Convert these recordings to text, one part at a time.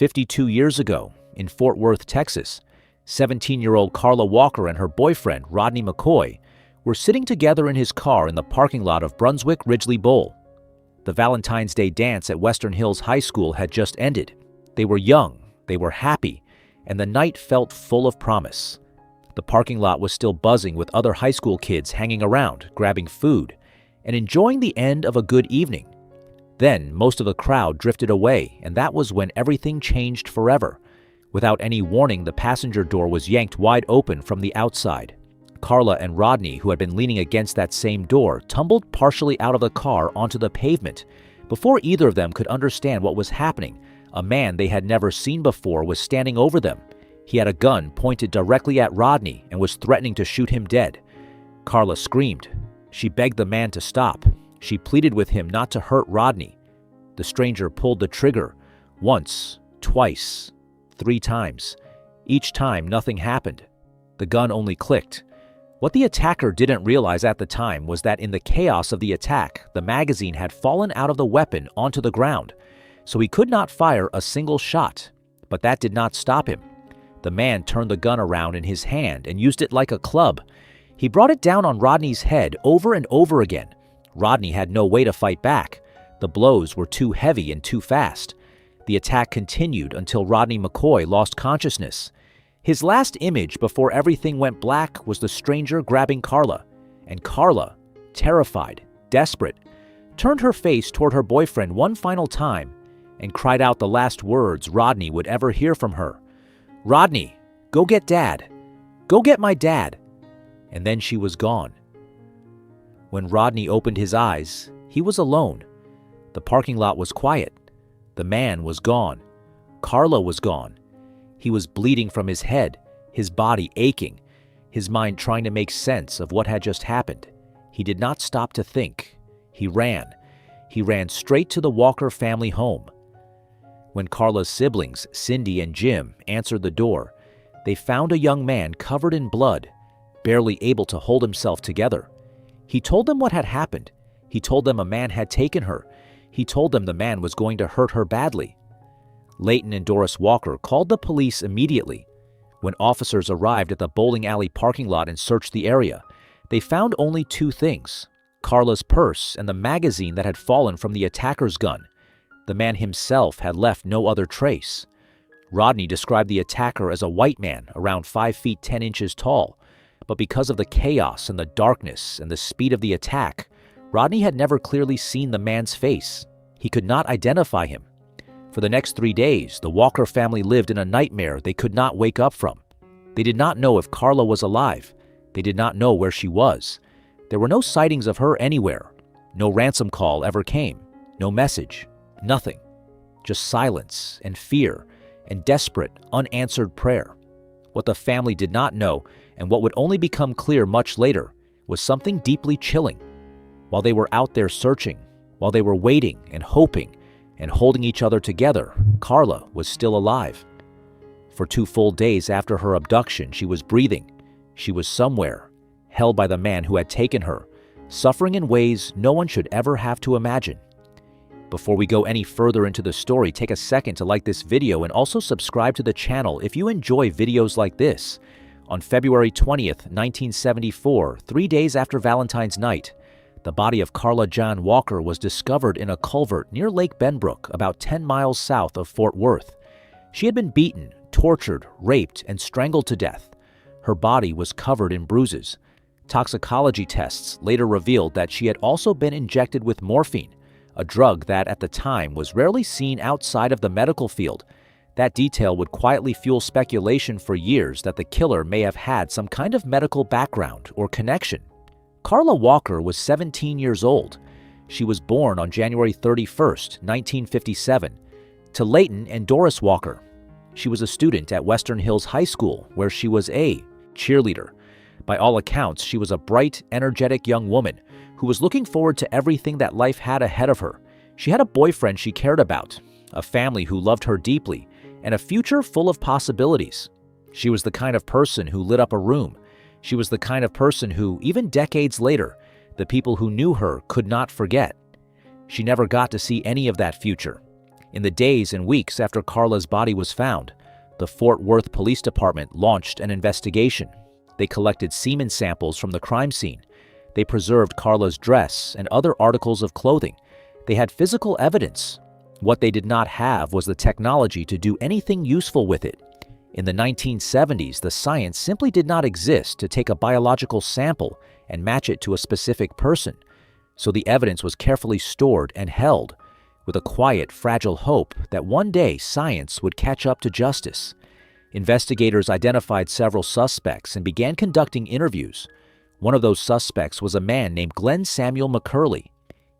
52 years ago, in Fort Worth, Texas, 17-year-old Carla Walker and her boyfriend, Rodney McCoy, were sitting together in his car in the parking lot of Brunswick Ridgely Bowl. The Valentine's Day dance at Western Hills High School had just ended. They were young, they were happy, and the night felt full of promise. The parking lot was still buzzing with other high school kids hanging around, grabbing food, and enjoying the end of a good evening. Then, most of the crowd drifted away, and that was when everything changed forever. Without any warning, the passenger door was yanked wide open from the outside. Carla and Rodney, who had been leaning against that same door, tumbled partially out of the car onto the pavement. Before either of them could understand what was happening, a man they had never seen before was standing over them. He had a gun pointed directly at Rodney and was threatening to shoot him dead. Carla screamed. She begged the man to stop. She pleaded with him not to hurt Rodney. The stranger pulled the trigger once, twice, 3 times. Each time, nothing happened. The gun only clicked. What the attacker didn't realize at the time was that in the chaos of the attack, the magazine had fallen out of the weapon onto the ground, so he could not fire a single shot. But that did not stop him. The man turned the gun around in his hand and used it like a club. He brought it down on Rodney's head over and over again. Rodney had no way to fight back. The blows were too heavy and too fast. The attack continued until Rodney McCoy lost consciousness. His last image before everything went black was the stranger grabbing Carla. And Carla, terrified, desperate, turned her face toward her boyfriend one final time and cried out the last words Rodney would ever hear from her. "Rodney, go get Dad. Go get my dad." And then she was gone. When Rodney opened his eyes, he was alone. The parking lot was quiet. The man was gone. Carla was gone. He was bleeding from his head, his body aching, his mind trying to make sense of what had just happened. He did not stop to think. He ran. He ran straight to the Walker family home. When Carla's siblings, Cindy and Jim, answered the door, they found a young man covered in blood, barely able to hold himself together. He told them what had happened. He told them a man had taken her. He told them the man was going to hurt her badly. Leighton and Doris Walker called the police immediately. When officers arrived at the bowling alley parking lot and searched the area, they found only 2 things: Carla's purse and the magazine that had fallen from the attacker's gun. The man himself had left no other trace. Rodney described the attacker as a white man around 5 feet 10 inches tall, but because of the chaos and the darkness and the speed of the attack, Rodney had never clearly seen the man's face. He could not identify him. For the next 3 days, the Walker family lived in a nightmare they could not wake up from. They did not know if Carla was alive. They did not know where she was. There were no sightings of her anywhere. No ransom call ever came. No message. Nothing. Just silence and fear and desperate, unanswered prayer. What the family did not know, and what would only become clear much later, was something deeply chilling. While they were out there searching, while they were waiting and hoping and holding each other together, Carla was still alive. For 2 full days after her abduction, she was breathing. She was somewhere, held by the man who had taken her, suffering in ways no one should ever have to imagine. Before we go any further into the story, take a second to like this video and also subscribe to the channel if you enjoy videos like this. On February 20th, 1974, 3 days after Valentine's night, the body of Carla John Walker was discovered in a culvert near Lake Benbrook, about 10 miles south of Fort Worth. She had been beaten, tortured, raped, and strangled to death. Her body was covered in bruises. Toxicology tests later revealed that she had also been injected with morphine, a drug that at the time was rarely seen outside of the medical field. That detail would quietly fuel speculation for years that the killer may have had some kind of medical background or connection. Carla Walker was 17 years old. She was born on January 31st, 1957, to Leighton and Doris Walker. She was a student at Western Hills High School, where she was a cheerleader. By all accounts, she was a bright, energetic young woman who was looking forward to everything that life had ahead of her. She had a boyfriend she cared about, a family who loved her deeply, and a future full of possibilities. She was the kind of person who lit up a room. She was the kind of person who, even decades later, the people who knew her could not forget. She never got to see any of that future. In the days and weeks after Carla's body was found, the Fort Worth Police Department launched an investigation. They collected semen samples from the crime scene. They preserved Carla's dress and other articles of clothing. They had physical evidence. What they did not have was the technology to do anything useful with it. In the 1970s, the science simply did not exist to take a biological sample and match it to a specific person. So the evidence was carefully stored and held, with a quiet, fragile hope that one day science would catch up to justice. Investigators identified several suspects and began conducting interviews. One of those suspects was a man named Glen Samuel McCurley.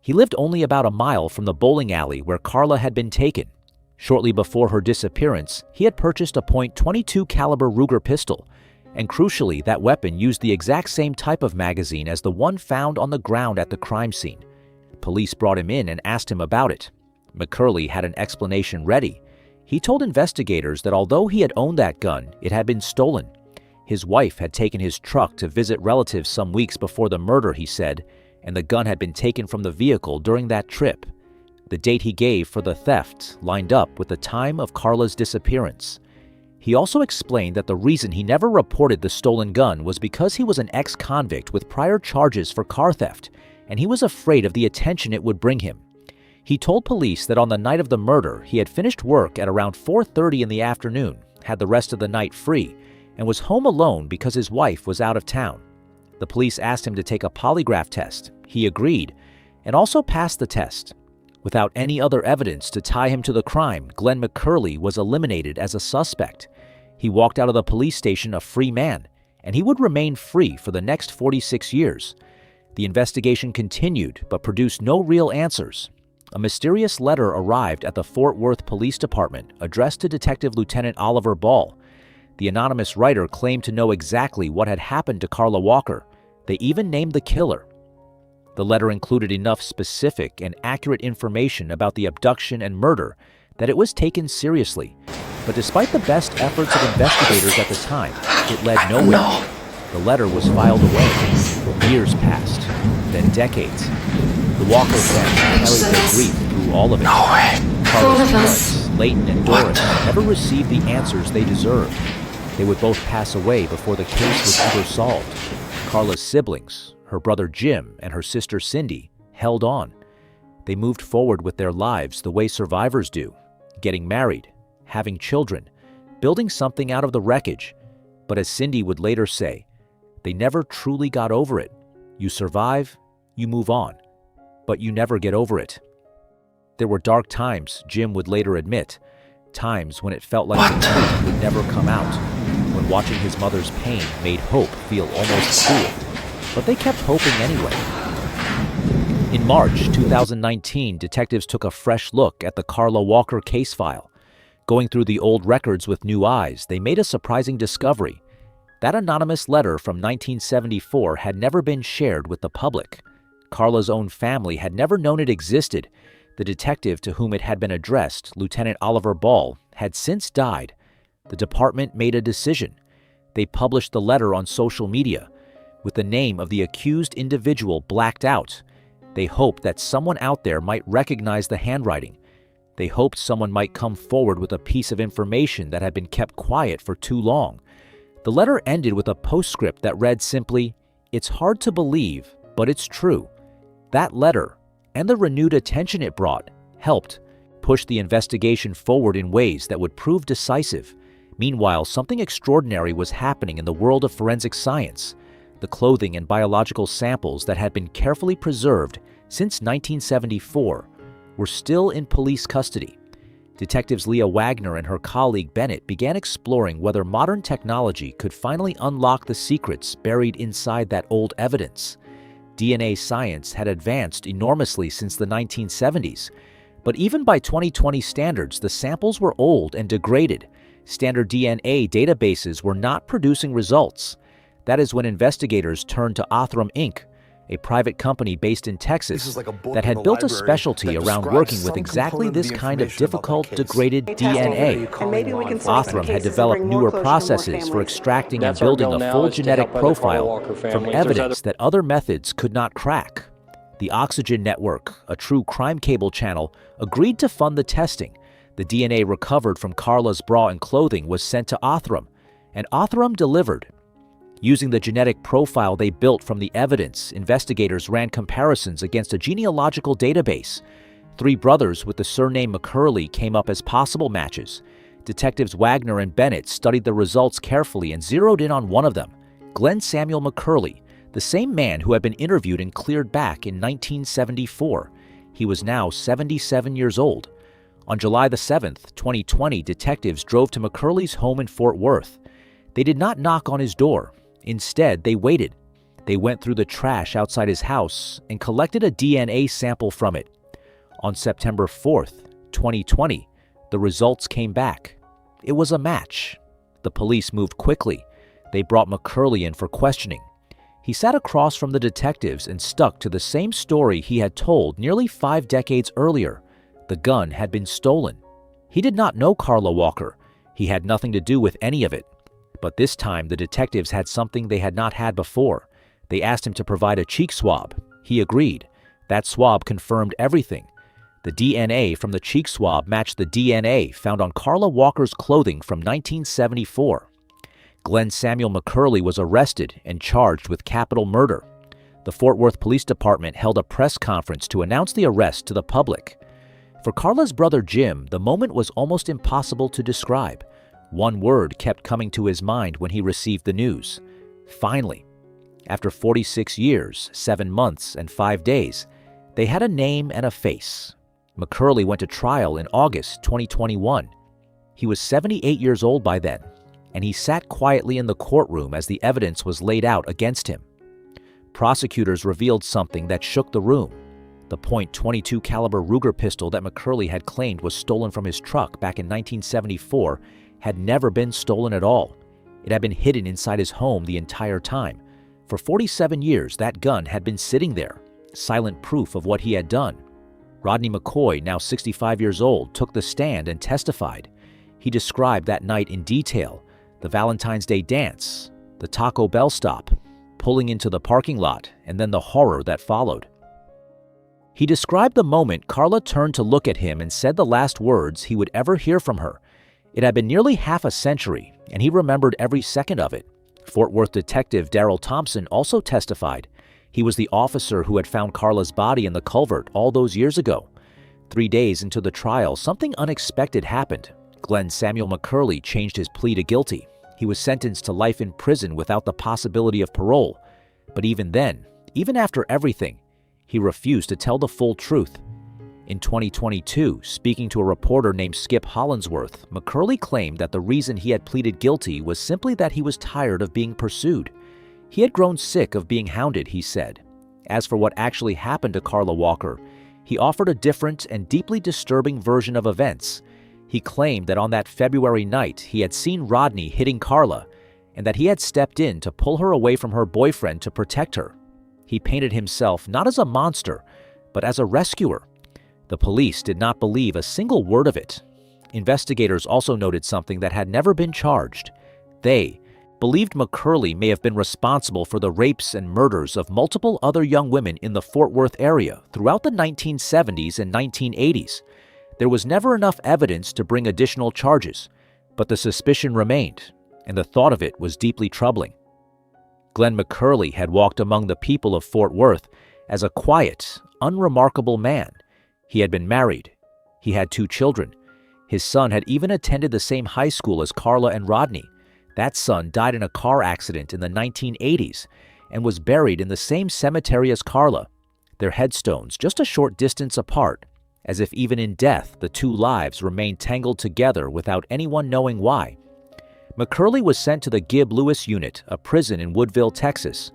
He lived only about a mile from the bowling alley where Carla had been taken. Shortly before her disappearance, he had purchased a .22 caliber Ruger pistol, and crucially, that weapon used the exact same type of magazine as the one found on the ground at the crime scene. Police brought him in and asked him about it. McCurley had an explanation ready. He told investigators that although he had owned that gun, it had been stolen. His wife had taken his truck to visit relatives some weeks before the murder, he said, and the gun had been taken from the vehicle during that trip. The date he gave for the theft lined up with the time of Carla's disappearance. He also explained that the reason he never reported the stolen gun was because he was an ex-convict with prior charges for car theft, and he was afraid of the attention it would bring him. He told police that on the night of the murder, he had finished work at around 4:30 in the afternoon, had the rest of the night free, and was home alone because his wife was out of town. The police asked him to take a polygraph test. He agreed, and also passed the test. Without any other evidence to tie him to the crime, Glenn McCurley was eliminated as a suspect. He walked out of the police station a free man, and he would remain free for the next 46 years. The investigation continued, but produced no real answers. A mysterious letter arrived at the Fort Worth Police Department addressed to Detective Lieutenant Oliver Ball. The anonymous writer claimed to know exactly what had happened to Carla Walker. They even named the killer. The letter included enough specific and accurate information about the abduction and murder that it was taken seriously. But despite the best efforts of investigators at the time, it led nowhere. The letter was filed away. Years passed, then decades. The Walker family carried their grief through all of it. Carla's parents, Leighton and Doris, never received the answers they deserved. They would both pass away before the case was ever solved. Carla's siblings, her brother Jim and her sister Cindy, held on. They moved forward with their lives the way survivors do, getting married, having children, building something out of the wreckage. But as Cindy would later say, they never truly got over it. You survive, you move on, but you never get over it. There were dark times, Jim would later admit, times when it felt like the truth would never come out, when watching his mother's pain made hope feel almost cruel. But they kept hoping anyway. In March 2019, detectives took a fresh look at the Carla Walker case file. Going through the old records with new eyes, they made a surprising discovery. That anonymous letter from 1974 had never been shared with the public. Carla's own family had never known it existed. The detective to whom it had been addressed, Lieutenant Oliver Ball, had since died. The department made a decision. They published the letter on social media, with the name of the accused individual blacked out. They hoped that someone out there might recognize the handwriting. They hoped someone might come forward with a piece of information that had been kept quiet for too long. The letter ended with a postscript that read simply, "It's hard to believe, but it's true." That letter, and the renewed attention it brought, helped push the investigation forward in ways that would prove decisive. Meanwhile, something extraordinary was happening in the world of forensic science. The clothing and biological samples that had been carefully preserved since 1974 were still in police custody. Detectives Leah Wagner and her colleague Bennett began exploring whether modern technology could finally unlock the secrets buried inside that old evidence. DNA science had advanced enormously since the 1970s, but even by 2020 standards, the samples were old and degraded. Standard DNA databases were not producing results. That is when investigators turned to Othram Inc., a private company based in Texas that had built a specialty around working with exactly this kind of difficult, degraded DNA. Othram had developed newer processes for extracting and building a full genetic profile from evidence that other methods could not crack. The Oxygen Network, a true crime cable channel, agreed to fund the testing. The DNA recovered from Carla's bra and clothing was sent to Othram, and Othram delivered. Using the genetic profile they built from the evidence, investigators ran comparisons against a genealogical database. 3 brothers with the surname McCurley came up as possible matches. Detectives Wagner and Bennett studied the results carefully and zeroed in on one of them, Glen Samuel McCurley, the same man who had been interviewed and cleared back in 1974. He was now 77 years old. On July the 7th, 2020, detectives drove to McCurley's home in Fort Worth. They did not knock on his door. Instead, they waited. They went through the trash outside his house and collected a DNA sample from it. On September 4th, 2020, the results came back. It was a match. The police moved quickly. They brought McCurley in for questioning. He sat across from the detectives and stuck to the same story he had told nearly 5 decades earlier. The gun had been stolen. He did not know Carla Walker. He had nothing to do with any of it. But this time, the detectives had something they had not had before. They asked him to provide a cheek swab. He agreed. That swab confirmed everything. The DNA from the cheek swab matched the DNA found on Carla Walker's clothing from 1974. Glen Samuel McCurley was arrested and charged with capital murder. The Fort Worth Police Department held a press conference to announce the arrest to the public. For Carla's brother Jim, the moment was almost impossible to describe. One word kept coming to his mind when he received the news. Finally, after 46 years, 7 months, and 5 days, they had a name and a face. McCurley went to trial in August 2021. He was 78 years old by then, and he sat quietly in the courtroom as the evidence was laid out against him. Prosecutors revealed something that shook the room. The .22 caliber Ruger pistol that McCurley had claimed was stolen from his truck back in 1974 had never been stolen at all. It had been hidden inside his home the entire time. For 47 years, that gun had been sitting there, silent proof of what he had done. Rodney McCoy, now 65 years old, took the stand and testified. He described that night in detail, the Valentine's Day dance, the Taco Bell stop, pulling into the parking lot, and then the horror that followed. He described the moment Carla turned to look at him and said the last words he would ever hear from her. It had been nearly half a century, and he remembered every second of it. Fort Worth detective Darrell Thompson also testified. He was the officer who had found Carla's body in the culvert all those years ago. 3 days into the trial, something unexpected happened. Glen Samuel McCurley changed his plea to guilty. He was sentenced to life in prison without the possibility of parole. But even then, even after everything, he refused to tell the full truth. In 2022, speaking to a reporter named Skip Hollinsworth, McCurley claimed that the reason he had pleaded guilty was simply that he was tired of being pursued. He had grown sick of being hounded, he said. As for what actually happened to Carla Walker, he offered a different and deeply disturbing version of events. He claimed that on that February night, he had seen Rodney hitting Carla, and that he had stepped in to pull her away from her boyfriend to protect her. He painted himself not as a monster, but as a rescuer. The police did not believe a single word of it. Investigators also noted something that had never been charged. They believed McCurley may have been responsible for the rapes and murders of multiple other young women in the Fort Worth area throughout the 1970s and 1980s. There was never enough evidence to bring additional charges, but the suspicion remained, and the thought of it was deeply troubling. Glenn McCurley had walked among the people of Fort Worth as a quiet, unremarkable man. He had been married. He had 2 children. His son had even attended the same high school as Carla and Rodney. That son died in a car accident in the 1980s and was buried in the same cemetery as Carla, their headstones just a short distance apart, as if even in death the 2 lives remained tangled together without anyone knowing why. McCurley was sent to the Gibb Lewis Unit, a prison in Woodville, Texas.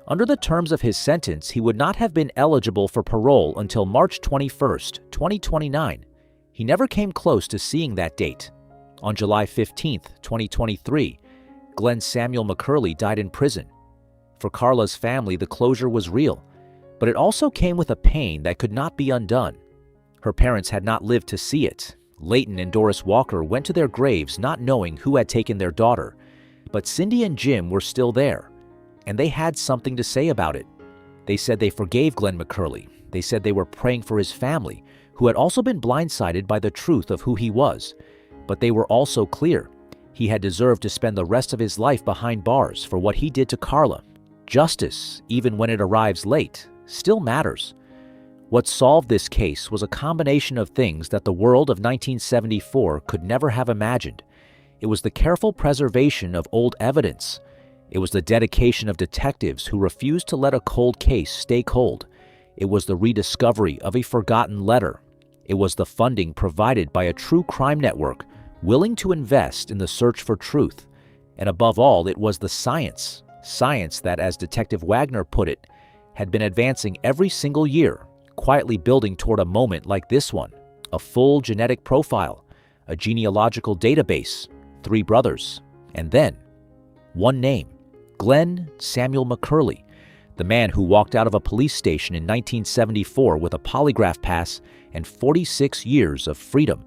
Under the terms of his sentence, he would not have been eligible for parole until March 21, 2029. He never came close to seeing that date. On July 15, 2023, Glen Samuel McCurley died in prison. For Carla's family, the closure was real, but it also came with a pain that could not be undone. Her parents had not lived to see it. Leighton and Doris Walker went to their graves not knowing who had taken their daughter, but Cindy and Jim were still there, and they had something to say about it. They said they forgave Glenn McCurley. They said they were praying for his family, who had also been blindsided by the truth of who he was. But they were also clear. He had deserved to spend the rest of his life behind bars for what he did to Carla. Justice, even when it arrives late, still matters. What solved this case was a combination of things that the world of 1974 could never have imagined. It was the careful preservation of old evidence. It was the dedication of detectives who refused to let a cold case stay cold. It was the rediscovery of a forgotten letter. It was the funding provided by a true crime network willing to invest in the search for truth. And above all, it was the science that, as Detective Wagner put it, had been advancing every single year, quietly building toward a moment like this one: a full genetic profile, a genealogical database, 3 brothers, and then one name: Glen Samuel McCurley, the man who walked out of a police station in 1974 with a polygraph pass and 46 years of freedom.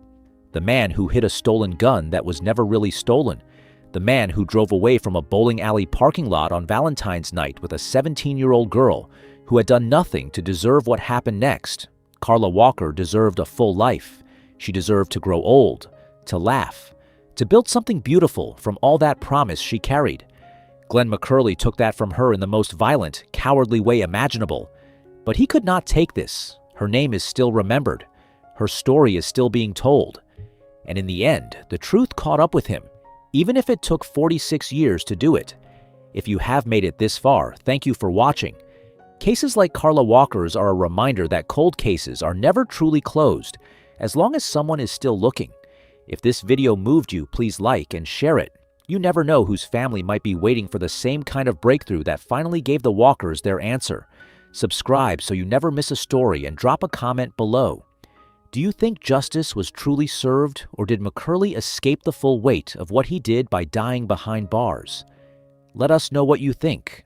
The man who hid a stolen gun that was never really stolen. The man who drove away from a bowling alley parking lot on Valentine's night with a 17-year-old girl who had done nothing to deserve what happened next. Carla Walker deserved a full life. She deserved to grow old, to laugh, to build something beautiful from all that promise she carried. Glenn McCurley took that from her in the most violent, cowardly way imaginable. But he could not take this. Her name is still remembered. Her story is still being told. And in the end, the truth caught up with him, even if it took 46 years to do it. If you have made it this far, thank you for watching. Cases like Carla Walker's are a reminder that cold cases are never truly closed, as long as someone is still looking. If this video moved you, please like and share it. You never know whose family might be waiting for the same kind of breakthrough that finally gave the Walkers their answer. Subscribe so you never miss a story, and drop a comment below. Do you think justice was truly served, or did McCurley escape the full weight of what he did by dying behind bars? Let us know what you think.